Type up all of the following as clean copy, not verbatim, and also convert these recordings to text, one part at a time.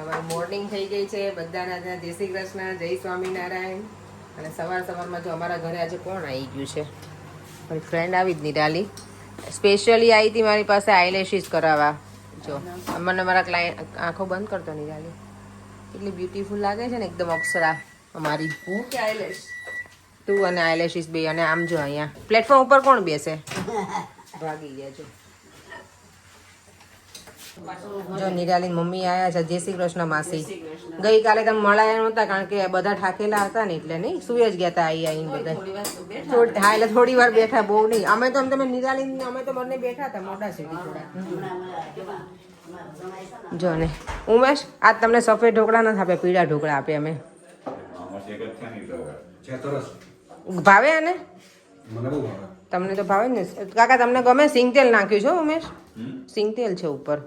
અમારું મોર્નિંગ થઈ ગઈ છે. બધાના ત્યાં જય શ્રી કૃષ્ણ, જય સ્વામિનારાયણ. અને સવારમાં જો અમારા ઘરે આજે કોણ આવી ગયું છે? મારી ફ્રેન્ડ આવી જ નિરાલી. સ્પેશિયલી આવી હતી મારી પાસે આઈલેશીસ કરાવવા. જો મને મારા ક્લાયન્ટ આંખો બંધ કરતો નિરાલી. એટલી બ્યુટીફુલ લાગે છે ને એકદમ અપ્સરા અમારી. હું કે આઈલેશ? તું અને આઈલેશીસ બે. અને આમ જો અહીંયા પ્લેટફોર્મ ઉપર કોણ બેસે? ભાગી ગયા જો. જો નિરાલી મમ્મી આયા છે. જય શ્રી કૃષ્ણ માસી. ગઈકાલે તમે મળાયા નહોતા કારણ કે બધા ઠાકેલા હતા ને એટલે નહીં સુઈ જ ગયા હતા. આવીને બધા હા એટલે થોડી વાર બેઠા, બહુ નહીં. અમે તો તમે નિરાલી અમે તો બંને બેઠા હતા મોટા સીટી થોડા. જો ને ઉમેશ આજ તમને સફેદ ઢોકળા નથી આપે, પીળા ઢોકળા આપે. અમે ભાવે આને? તમને તો ભાવે ને કાકા? તમને ગમે? સિંગ તેલ નાખ્યું છે ઉમેશ? સિંગ તેલ છે ઉપર.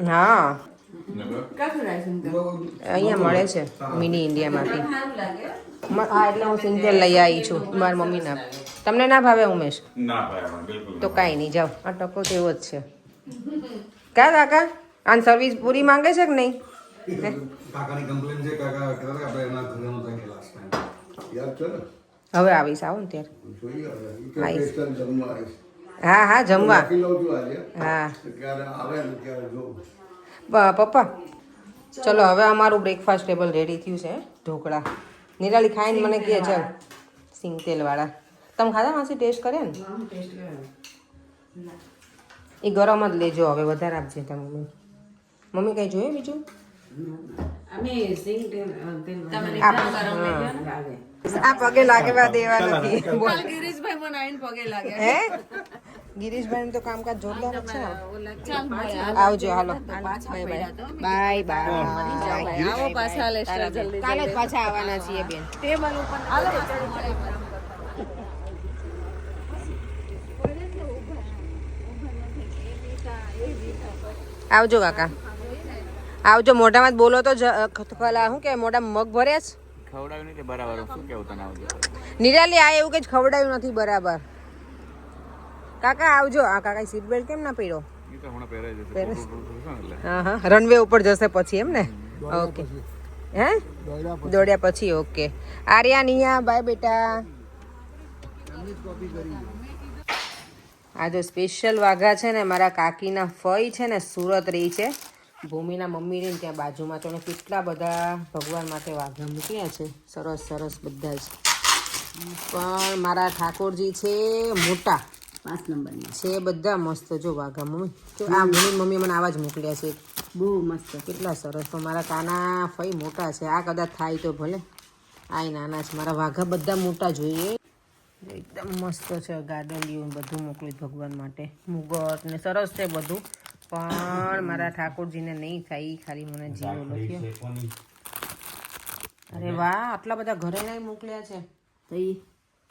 હા અહીંયા મળે છે મિની ઇન્ડિયામાંથી. હા એટલે હું સિંગ તેલ લઈ આવી છું મારી મમ્મીના. તમને ના ભાવે ઉમેશ? તો કાંઈ નહીં, જાઓ. આ ટકો તો એવો જ છે. કા કાકા આની સર્વિસ પૂરી માંગે છે કે નહીં? હવે આવીશ, આવો ને ત્યારે. હા હા જમવા. હા પપ્પા ચલો હવે અમારું બ્રેકફાસ્ટ ટેબલ રેડી થયું છે. ઢોકળા નિરાલી ખાઈને મને કહે ચાલ સિંગ તેલવાળા. તમે ખાધા માસી? ટેસ્ટ કર્યા ને? એ ગરમ જ લેજો હવે, વધારે આપજે તમે. મમ્મી કઈ જોયું બીજું? આ પગે લાગવા દેવા નથી. ગિરીશભાઈ મને આવીને પગે લાગે. હે ગિરીશભાઈ તો કામકાજ જોરદાર છે. આવજો, હાલો બાય બાય બાય. આવો પાછા લેસ્ટર જલ્દી. કાલે જ પાછા આવવાના છીએ બેન. ટેબલ ઉપર આવજો કાકા, આવજો. મોઢામાં બોલો તો શું કે મોઢામાં મગ ભર્યા છે? ખવડાવ્યું નથી બરાબર. શું કેવું તને? આવજો નિરાલી. આ એવું કે ખવડાવ્યું નથી બરાબર. કાકા આવજો. આ કાકા સીટ બેલ્ટ કેમ ના પહેર્યો? હા હા રનવે ઉપર જશે પછી એમ ને? ઓકે હે દોડ્યા પછી. ઓકે આર્યા નિયા બાય બેટા. આ જો સ્પેશિયલ વાઘા છે ને મારા કાકીના ફઈ છે ને સુરત રહી છે. ભૂમિના મમ્મી રહી ને ત્યાં બાજુમાં. તો કેટલા બધા ભગવાન માટે વાઘા મૂક્યા છે. સરસ સરસ બધા જ. પણ મારા ઠાકોરજી છે મોટા 5 નંબરના છે બધા. મસ્ત જો વાઘા મમ્મી. આ ભૂમિ મમ્મી મને આવા જ મોકલ્યા છે. બહુ મસ્ત કેટલા સરસ. પણ મારા કાના ફઈ મોટા છે. આ કદાચ થાય તો ભલે. આ નાના છે. મારા વાઘા બધા મોટા જોઈએ. એકદમ મસ્ત છે. ગાર્ડલિયું બધું મોકલ્યું ભગવાન માટે. મુગટ ને સરસ છે બધું. પણ મારા ઠાકોરજીને નહીં થાય. ખાલી મને જીવો લખ્યો. અરે વાહ આટલા બધા ઘરે નહીં મોકલ્યા છે.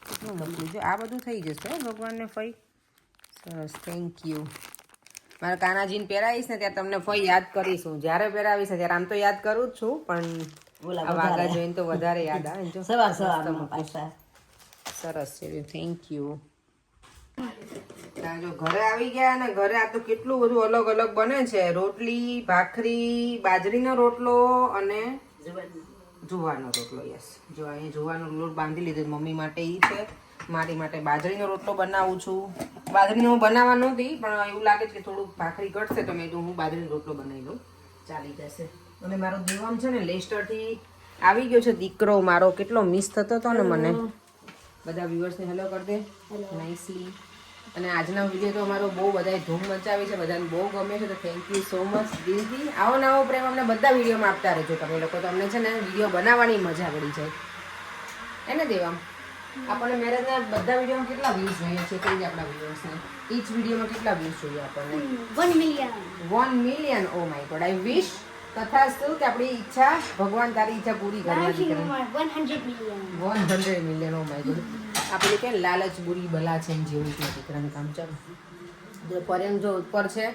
કેટલું મોકલ્યું છે? આ બધું થઈ જશે ભગવાનને ફઈ. સરસ થેન્ક યુ. મારા કાનાજીને પહેરાવીશ ને ત્યારે તમને ફઈ યાદ કરીશું. જ્યારે પહેરાવીશ ને ત્યારે આમ તો યાદ કરું જ છું પણ વાઘા જોઈને તો વધારે યાદ આવે. સરસ છે. Thank you. જો ઘરે આવી ગયા ને ઘરે આ તો કેટલું બધું અલગ અલગ બને છે. રોટલી, ભાખરી, બાજરીનો રોટલો અને જુવારનો રોટલો. યસ જો અહીં જુવારનો લોટ બાંધી લીધો મમ્મી માટે. એ છે મારી માટે બાજરીનો રોટલો બનાવું છું. બાજરીનો હું બનાવવા નહોતી પણ એવું લાગે છે કે થોડુંક ભાખરી ઘટશે તો મેં હું બાજરીનો રોટલો બનાવી લઉં, ચાલી જશે. અને મારો દેવામ છે ને લેસ્ટરથી આવી ગયો છે દીકરો મારો. કેટલો મિસ થતો હતો ને મને. બધા વ્યુઅર્સને હેલો કરી દે નાઇસલી. અને આજનો વિડીયો તો અમારો બહુ બધાએ ધૂમ મચાવી છે. બધાને બહુ ગમે છે તો થેન્ક યુ સો મચ દિલથી. આવો નવો પ્રેમ અમને બધા વિડીયોમાં આપતા રહેજો તમે લોકો. તો અમને છે ને વિડીયો બનાવવાની મજા પડી જાય એને દેવામ. આપણને મેરેજના બધા વિડીયોમાં કેટલા વ્યૂઝ જોઈએ છે કઈ જ આપણા વ્યુઅર્સને? ઈચ વિડીયોમાં કેટલા વ્યૂઝ જોઈએ આપણને? 1 million. 1 million. Oh my god. I wish તથાસ્તુ કે આપણી ઈચ્છા ભગવાન તારી ઈચ્છા પૂરી કરે. 100 મિલિયન. Oh my God. આપણે કે લાલચ બુરી બલા છે જેવું છે દીકરાનું કામ. ચાલો પર્યંત જો ઉપર છે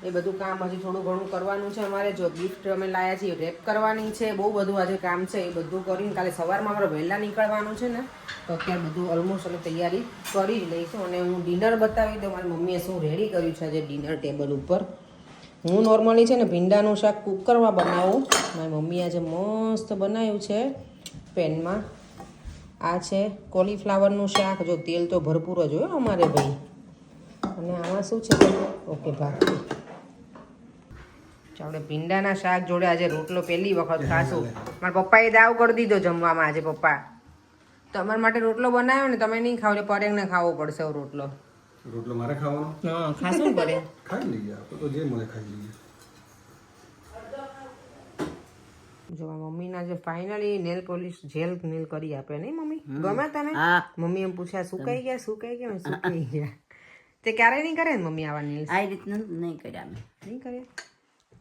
એ બધું કામ હજી થોડું ઘણું કરવાનું છે અમારે. જો ગિફ્ટ અમે લાવ્યા છીએ રેપ કરવાની છે. બહુ બધું આજે કામ છે. એ બધું કરીને કાલે સવારમાં અમારે વહેલા નીકળવાનું છે ને તો અત્યારે બધું ઓલમોસ્ટ અમે તૈયારી કરી જ લઈશું. અને હું ડિનર બતાવી દઉં મારી મમ્મીએ શું રેડી કર્યું છે આજે ડિનર ટેબલ ઉપર. હું નોર્મલી છે ને ભીંડાનું શાક કુકરમાં બનાવું. મારી મમ્મી આજે મસ્ત બનાવ્યું છે પેનમાં. આ છે કોલીફ્લાવરનું શાક. જો તેલ તો ભરપૂર જ હોય અમારે ભાઈ. અને આમાં શું છે? ઓકે ભાખરી. આપણે ભીંડાના શાક જોડે આજે રોટલો પહેલી વખત ખાશું. મારા પપ્પાએ દાવ કરી દીધો જમવામાં આજે. પપ્પા તમારા માટે રોટલો બનાવ્યો ને, તમે નહીં ખાવ એટલે પરેંગને ખાવો પડશે રોટલો. રોટલો મારે ખાવાનો? હા, ખાશું ને પરેંગ. ખાઈ લઈએ આપણે તો, જે મળે ખાઈ લઈએ. જો મમ્મીના જે finally nail polish gel nail કરી આપે નહીં મમ્મી? ગમે તને? મમ્મી એમ પૂછ્યા સુકાઈ ગયા? સુકાઈ ગયા? સુકાઈ ગયા. તે ક્યારે નહીં કરે ને મમ્મી આવા નેલ્સ? આ રીતના નહીં કર્યા અમે. નહીં કરે?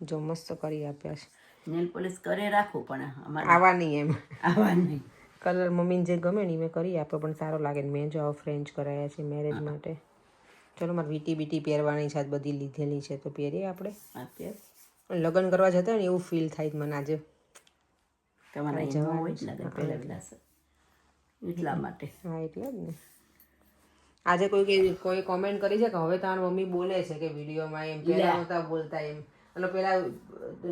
જો મસ્ત કરી આપ્યા છે. નેલ પોલિશ કરે રાખું પણ અમારે આવા નહીં એમ. આવા નહીં. કલર મમ્મીને જે ગમે ને મેં કરી આપ્યો, પણ સારો લાગે ને. મેં જો ફ્રેન્ચ કરાયા છે મેરેજ માટે. ચલો મારે વીટી બીટી પહેરવાની છે, આજ બધી લીધેલી છે તો પહેરીએ આપણે. આપીએ લગ્ન કરવા જતા ને એવું ફીલ થાય મને આજે. તમારા જવા હોય જ ને પહેરેલા છે એટલા માટે. હા એટલે જ ને. આજે કોઈ કોમેન્ટ કરી છે કે હવે તારા મમ્મી બોલે છે કે વિડીયોમાં એમ પહેલા નહોતા બોલતા એમ. એટલે પેલા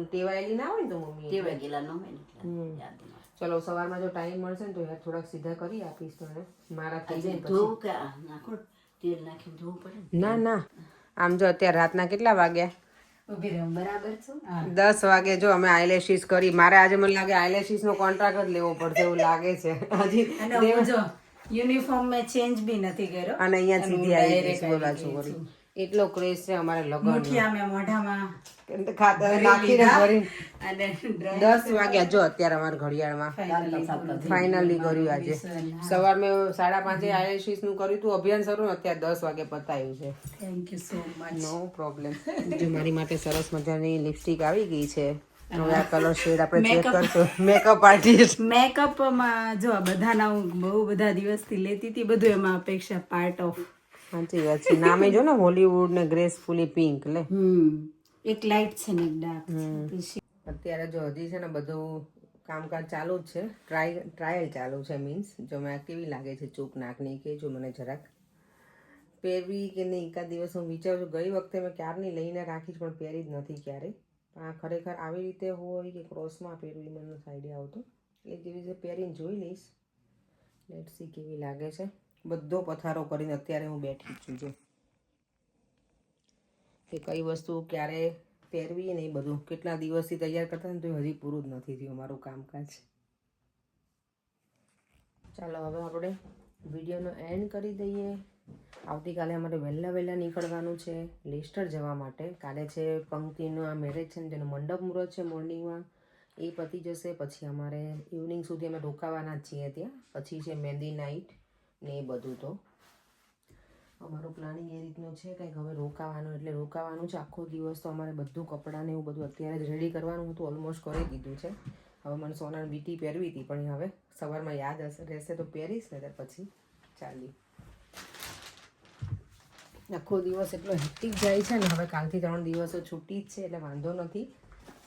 ટેવાયેલી ના હોય ને તો મમ્મી કેવા ગયેલા નો હોય ને યાદ ના. ચલો સવારમાં જો ટાઈમ મળશે ને તો યાર થોડાક સીધા કરી આપીશ તને. મારા થઈ જાય પછી. ધોવું કે નાખો તેલ નાખીને ધોવું પડે. ના ના, આમ જો અત્યારે રાતના કેટલા વાગ્યા? ઉભી રહો બરાબર છો. 10 વાગે. જો અમે આઈલેશીસ કરી. મારે આજે મને લાગે આઈલેશીસ નો કોન્ટ્રાક્ટ જ લેવો પડશે એવું લાગે છે. હજી જો યુનિફોર્મ મેં ચેન્જ બી નથી કર્યો. અને અહીંયા સીધી આઈલેશીસ બોલા છોકરી. એટલો ક્રેઝ છે અમારે લગન. મુઠિયા મેં મોઢામાં નાખીને ભરીને અને 10 વાગ્યા. જો અત્યારે અમારા ઘડિયાળમાં ફાઇનલી કર્યું આજે. સવાર મેં 5:30 આઈલેશીસ નું કર્યું હતું અભિયાન શરૂ ને અત્યારે 10 વાગે પતાયું છે. Thank you so much. No problem. જો મારી માટે સરસ મજાની લિપસ્ટિક આવી ગઈ છે. હવે આ કલર શેડ આપણે ચેક કરશું. Makeup artist. મેકઅપમાં જો બધાના હું બહુ બધા દિવસથી લેતી હતી બધું એમાં અપેક્ષા પાર્ટ ઓફ. સાચી વાત છે. નામે જો ને હોલીવુડ ને ગ્રેસફુલી પિંક લે. એક લાઇટ છે ને એક ડાર્ક. અત્યારે જો હજી છે ને બધું કામકાજ ચાલુ જ છે. ટ્રાયલ ચાલુ છે. મીન્સ જો મેં કેવી લાગે છે ચૂપ નાકની કે જો મને જરાક પહેરવી કે નહીં. એકાદ દિવસ હું વિચારું છું. ગઈ વખતે મેં ક્યારની લઈને રાખી પણ પહેરી જ નથી ક્યારેય. પણ આ ખરેખર આવી રીતે હોય કે ક્રોસમાં પહેરવી મને નથી આઈડિયા આવતો. એક દિવસે પહેરીને જોઈ લઈશ. લેટ્સ સી કેવી લાગે છે. બધો પથારો કરીને અત્યારે હું બેઠી છું. જો કે કઈ વસ્તુ ક્યારે પહેરવી નહીં બધું કેટલા દિવસથી તૈયાર કરતા ને તો હજી પૂરું જ નથી થયું મારું કામકાજ. ચાલો હવે આપણે વિડીયોનો એન્ડ કરી દઈએ. આવતીકાલે અમારે વહેલા નીકળવાનું છે લેસ્ટર જવા માટે. કાલે છે પંક્તિનું આ મેરેજ છે ને તેનું મંડપ મુહૂર્ત છે મોર્નિંગમાં. એ પતી જશે પછી અમારે ઇવનિંગ સુધી અમે રોકાવાના જ છીએ ત્યાં. પછી છે મહેંદી નાઇટ ને એ બધું. તો અમારું પ્લાનિંગ એ રીતનું છે કંઈક હવે રોકાવાનું એટલે રોકાવાનું છે આખો દિવસ. તો અમારે બધું કપડાં ને એવું બધું અત્યારે જ રેડી કરવાનું હતું. ઓલમોસ્ટ કરી દીધું છે. હવે મને સોનાની વીટી પહેરવી હતી પણ હવે સવારમાં યાદ રહેશે તો પહેરીશ ને ત્યાર પછી ચાલી. આખો દિવસ એટલો હેક્ટિક જાય છે ને. હવે કાલથી 3 દિવસો છૂટી જ છે એટલે વાંધો નથી.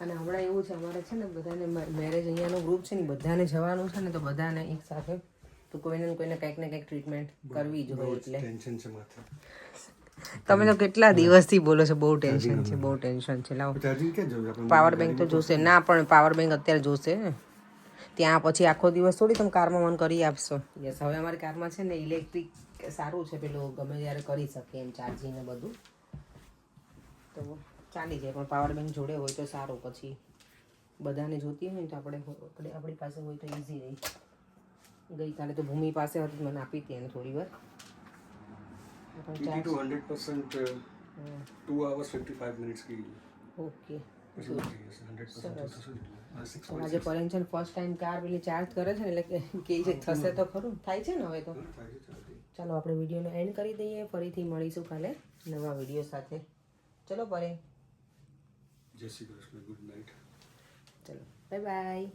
અને હમણાં એવું છે અમારે છે ને બધાને મેરેજ અહીંયાનું ગ્રુપ છે ને બધાને જવાનું છે ને તો બધાને એક સાથે તો કોઈને કંઈક ને કંઈક ટ્રીટમેન્ટ કરવી જ હોય. એટલે ટેન્શન છે માથે. તમે તો કેટલા દિવસથી બોલો છો બહુ ટેન્શન છે બહુ ટેન્શન છે. લાવો ચાર્જિંગ કે જોઈએ આપણે? પાવર બેંક તો જોશે. ના પણ પાવર બેંક અત્યારે જોશે ને. ત્યાં પછી આખો દિવસ થોડી તમે કારમાં ઓન કરી આપશો. યસ હવે અમારી કારમાં છે ને ઇલેક્ટ્રિક સારું છે. પેલું ગમે ત્યારે કરી શકીએ એમ ચાર્જિંગ ને બધું તો ચાલી જાય. પણ પાવર બેંક જોડે હોય તો સારું. પછી બધાને જોતી હોય ને તો આપણી પાસે હોય તો ઇઝી રહી. ગઈકાલે તો ભૂમિ પાસે હતી મને આપી હતી એને થોડી વાર. 100% 2 hours 55 minutes की. ઓકે. પછી 100% આજે પરેન છે ફર્સ્ટ ટાઈમ કાર પેલી ચાર્જ કરે છે ને એટલે કે છે થશે તો ખરું. થાય છે ને હવે તો. ચાલો આપણે વિડીયોને એન્ડ કરી દઈએ. ફરીથી મળીશું કાલે નવા વિડીયો સાથે. ચલો પરેન. જય શ્રી કૃષ્ણ. Good night. ચલો બાય બાય.